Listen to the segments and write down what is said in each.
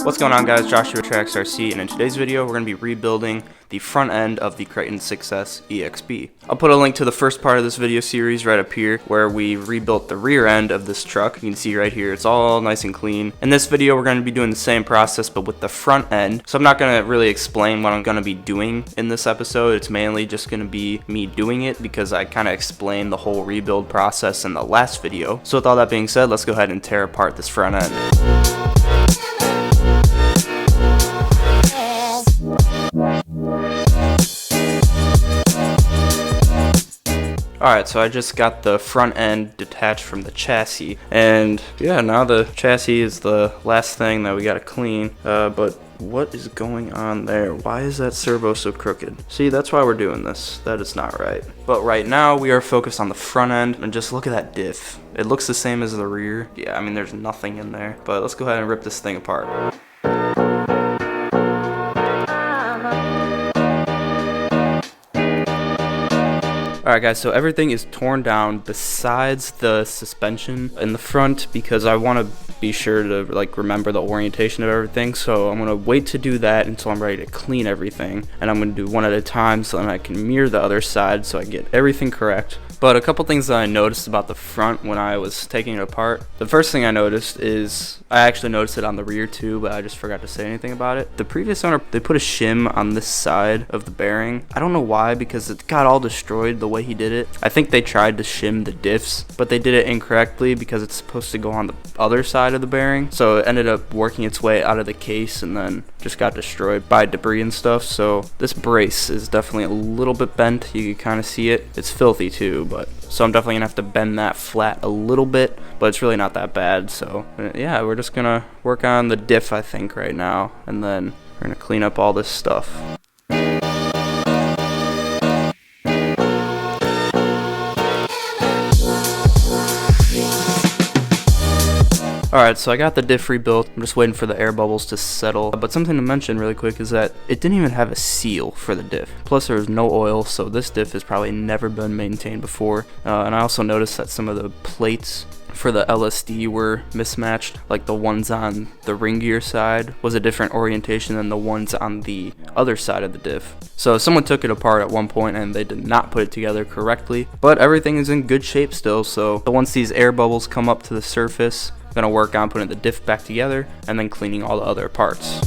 What's going on, guys? Joshua Trax RC, and in today's video we're going to be rebuilding the front end of the Kraton 6S EXB. I'll put a link to the first part of this video series right up here where we rebuilt the rear end of this truck. You can see right here it's all nice and clean. In this video we're going to be doing the same process but with the front end. So I'm not going to really explain what I'm going to be doing in this episode. It's mainly just going to be me doing it because I kind of explained the whole rebuild process in the last video. So with all that being said, let's go ahead and tear apart this front end. Alright, so I just got the front end detached from the chassis, and yeah, now the chassis is the last thing that we gotta clean, but what is going on there? Why is that servo so crooked? See, that's why we're doing this. That is not right. But right now, we are focused on the front end, and just look at that diff. It looks the same as the rear. Yeah, I mean, there's nothing in there, but let's go ahead and rip this thing apart. Alright guys, so everything is torn down besides the suspension in the front because I want to be sure to remember the orientation of everything. So I'm going to wait to do that until I'm ready to clean everything, and I'm going to do one at a time so then I can mirror the other side so I get everything correct. But a couple things that I noticed about the front when I was taking it apart. The first thing I noticed is, I actually noticed it on the rear too, but I just forgot to say anything about it. The previous owner, they put a shim on this side of the bearing. I don't know why, because it got all destroyed the way he did it. I think they tried to shim the diffs, but they did it incorrectly because it's supposed to go on the other side of the bearing. So it ended up working its way out of the case and then just got destroyed by debris and stuff. So this brace is definitely a little bit bent. You can kind of see it. It's filthy too, so I'm definitely gonna have to bend that flat a little bit, but it's really not that bad. So yeah, we're just gonna work on the diff I think right now, and then we're gonna clean up all this stuff. Alright, so I got the diff rebuilt. I'm just waiting for the air bubbles to settle. But something to mention really quick is that it didn't even have a seal for the diff. Plus there was no oil, so this diff has probably never been maintained before. And I also noticed that some of the plates for the LSD were mismatched. Like the ones on the ring gear side was a different orientation than the ones on the other side of the diff. So someone took it apart at one point and they did not put it together correctly. But everything is in good shape still, so once these air bubbles come up to the surface, I'm gonna work on putting the diff back together and then cleaning all the other parts.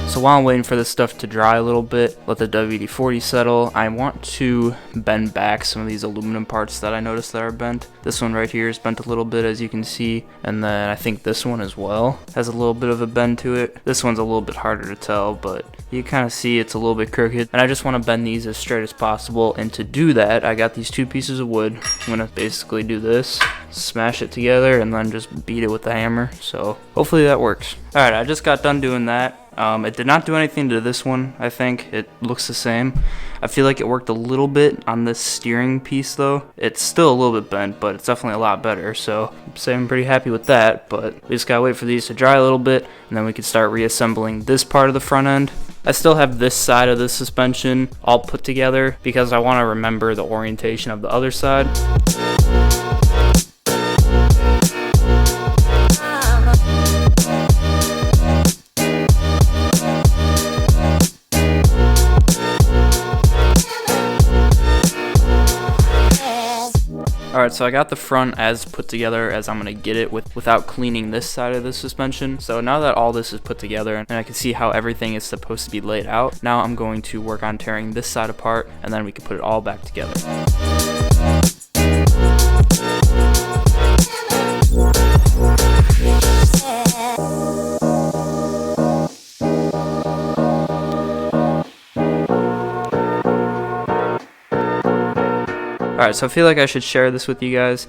So while I'm waiting for this stuff to dry a little bit, let the WD-40 settle, I want to bend back some of these aluminum parts that I noticed that are bent. This one right here is bent a little bit, as you can see, and then I think this one as well has a little bit of a bend to it. This one's a little bit harder to tell, but you kind of see it's a little bit crooked, and I just want to bend these as straight as possible. And to do that, I got these two pieces of wood. I'm going to basically do this, smash it together, and then just beat it with the hammer. So hopefully that works. Alright, I just got done doing that. It did not do anything to this one, I think. It looks the same. I feel like it worked a little bit on this steering piece though. It's still a little bit bent, but it's definitely a lot better. So I'm pretty happy with that, but we just gotta wait for these to dry a little bit, and then we can start reassembling this part of the front end. I still have this side of the suspension all put together because I want to remember the orientation of the other side. Alright, so I got the front as put together as I'm going to get it without cleaning this side of the suspension. So now that all this is put together and I can see how everything is supposed to be laid out, now I'm going to work on tearing this side apart and then we can put it all back together. Alright, so I feel like I should share this with you guys.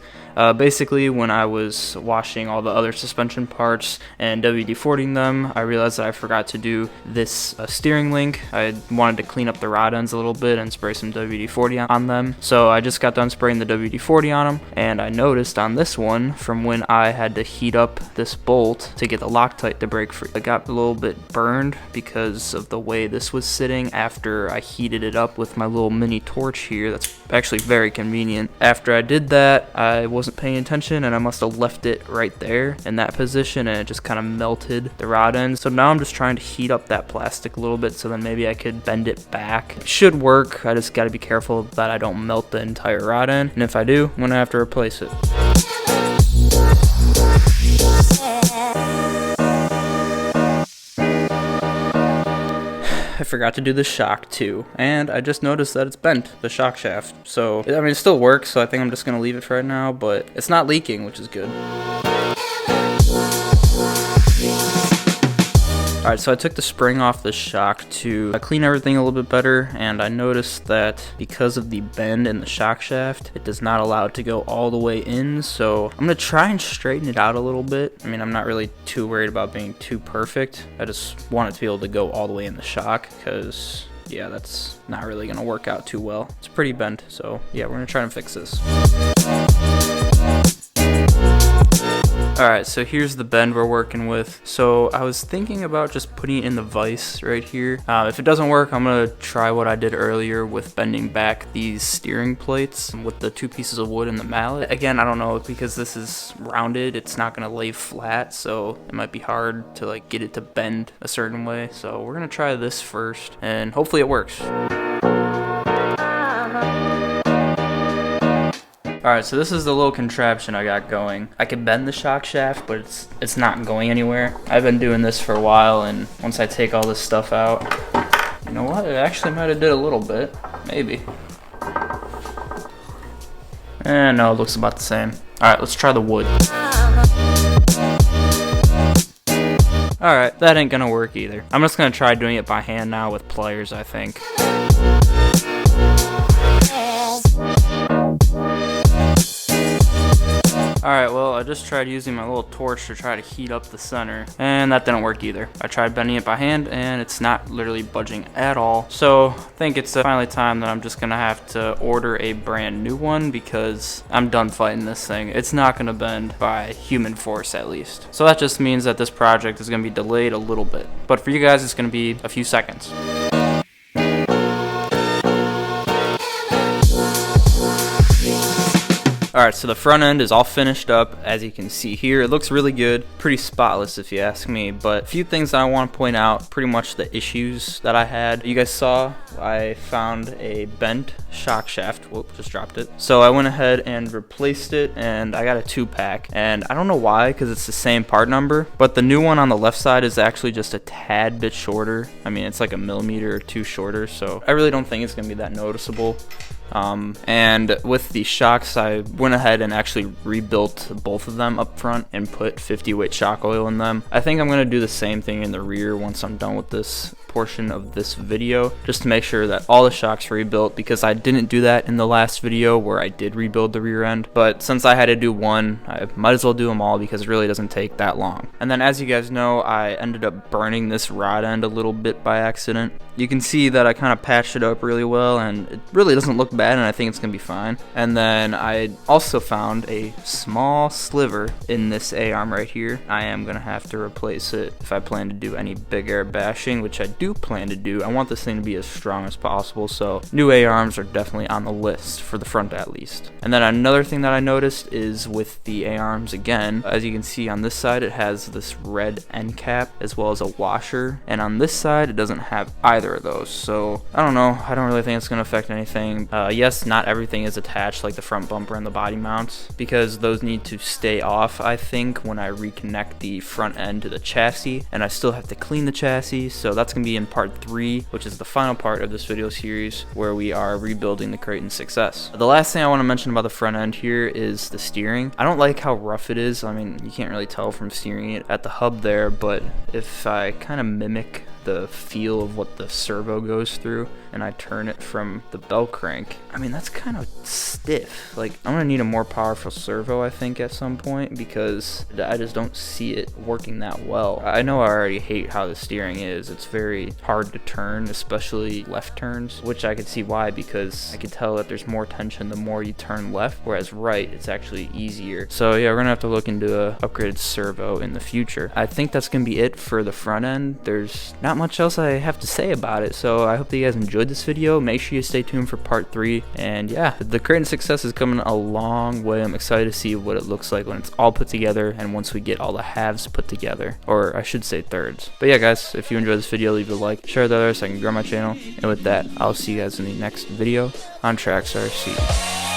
Basically, when I was washing all the other suspension parts and WD-40ing them, I realized that I forgot to do this steering link. I wanted to clean up the rod ends a little bit and spray some WD-40 on them. So I just got done spraying the WD-40 on them, and I noticed on this one, from when I had to heat up this bolt to get the Loctite to break free, it got a little bit burned because of the way this was sitting after I heated it up with my little mini torch here. That's actually very convenient. After I did that, I wasn't paying attention and I must have left it right there in that position, and it just kind of melted the rod end. So now I'm just trying to heat up that plastic a little bit so then maybe I could bend it back. It should work. I just got to be careful that I don't melt the entire rod end, and if I do, I'm gonna have to replace it. I forgot to do the shock too, and I just noticed that it's bent, the shock shaft. So, I mean, it still works, so I think I'm just gonna leave it for right now, but it's not leaking, which is good. Alright, so I took the spring off the shock to clean everything a little bit better, and I noticed that because of the bend in the shock shaft, it does not allow it to go all the way in, so I'm going to try and straighten it out a little bit. I mean, I'm not really too worried about being too perfect. I just want it to be able to go all the way in the shock, because yeah, that's not really going to work out too well. It's pretty bent, so yeah, we're going to try and fix this. Alright, so here's the bend we're working with. So I was thinking about just putting it in the vise right here. If it doesn't work, I'm going to try what I did earlier with bending back these steering plates with the 2 pieces of wood and the mallet. Again, I don't know, because this is rounded, it's not going to lay flat, so it might be hard to like get it to bend a certain way. So we're going to try this first, and hopefully it works. Alright, so this is the little contraption I got going. I can bend the shock shaft, but it's not going anywhere. I've been doing this for a while, and once I take all this stuff out, you know what? It actually might have did a little bit. Maybe. No, it looks about the same. Alright, let's try the wood. Alright, that ain't gonna work either. I'm just gonna try doing it by hand now with pliers, I think. Alright, well, I just tried using my little torch to try to heat up the center, and that didn't work either. I tried bending it by hand, and it's not literally budging at all. So, I think it's finally time that I'm just gonna have to order a brand new one, because I'm done fighting this thing. It's not gonna bend by human force, at least. So that just means that this project is gonna be delayed a little bit. But for you guys, it's gonna be a few seconds. Alright, so the front end is all finished up. As you can see here, it looks really good. Pretty spotless if you ask me, but a few things that I want to point out, pretty much the issues that I had. You guys saw I found a bent shock shaft. Whoop, just dropped it. So I went ahead and replaced it, and I got a 2-pack. And I don't know why, because it's the same part number, but the new one on the left side is actually just a tad bit shorter. I mean, it's like a millimeter or 2 shorter, so I really don't think it's going to be that noticeable. And with the shocks, I went ahead and actually rebuilt both of them up front and put 50 weight shock oil in them. I think I'm going to do the same thing in the rear once I'm done with this portion of this video, just to make sure that all the shocks are rebuilt, because I didn't do that in the last video where I did rebuild the rear end. But since I had to do one, I might as well do them all, because it really doesn't take that long. And then, as you guys know, I ended up burning this rod end a little bit by accident. You can see that I kind of patched it up really well, and it really doesn't look bad, and I think it's gonna be fine. And then I also found a small sliver in this A-arm right here. I am gonna have to replace it if I plan to do any big air bashing, which I do plan to do. I want this thing to be as strong as possible, so new A-arms are definitely on the list, for the front at least. And then another thing that I noticed is with the A-arms again, as you can see on this side, it has this red end cap as well as a washer, and on this side it doesn't have either of those. So I don't know, I don't really think it's going to affect anything. Yes, not everything is attached, like the front bumper and the body mounts, because those need to stay off, I think, when I reconnect the front end to the chassis, and I still have to clean the chassis. So that's going to be in part 3, which is the final part of this video series, where we are rebuilding the Kraton 6S. The last thing I want to mention about the front end here is the steering. I don't like how rough it is. I mean, you can't really tell from steering it at the hub there, but if I kind of mimic the feel of what the servo goes through and I turn it from the bell crank, I mean, that's kind of stiff. Like, I'm gonna need a more powerful servo, I think, at some point, because I just don't see it working that well. I know I already hate how the steering is. It's very hard to turn, especially left turns, which I could see why, because I could tell that there's more tension the more you turn left, whereas right, it's actually easier. So yeah, we're gonna have to look into a upgraded servo in the future. I think that's gonna be it for the front end. There's not much else I have to say about it, so I hope that you guys enjoyed this video. Make sure you stay tuned for part 3, and yeah, the Kraton success is coming a long way. I'm excited to see what it looks like when it's all put together and once we get all the halves put together, or I should say thirds. But yeah guys, if you enjoyed this video, leave a like, share it with others so I can grow my channel, and with that, I'll see you guys in the next video on Trax RC.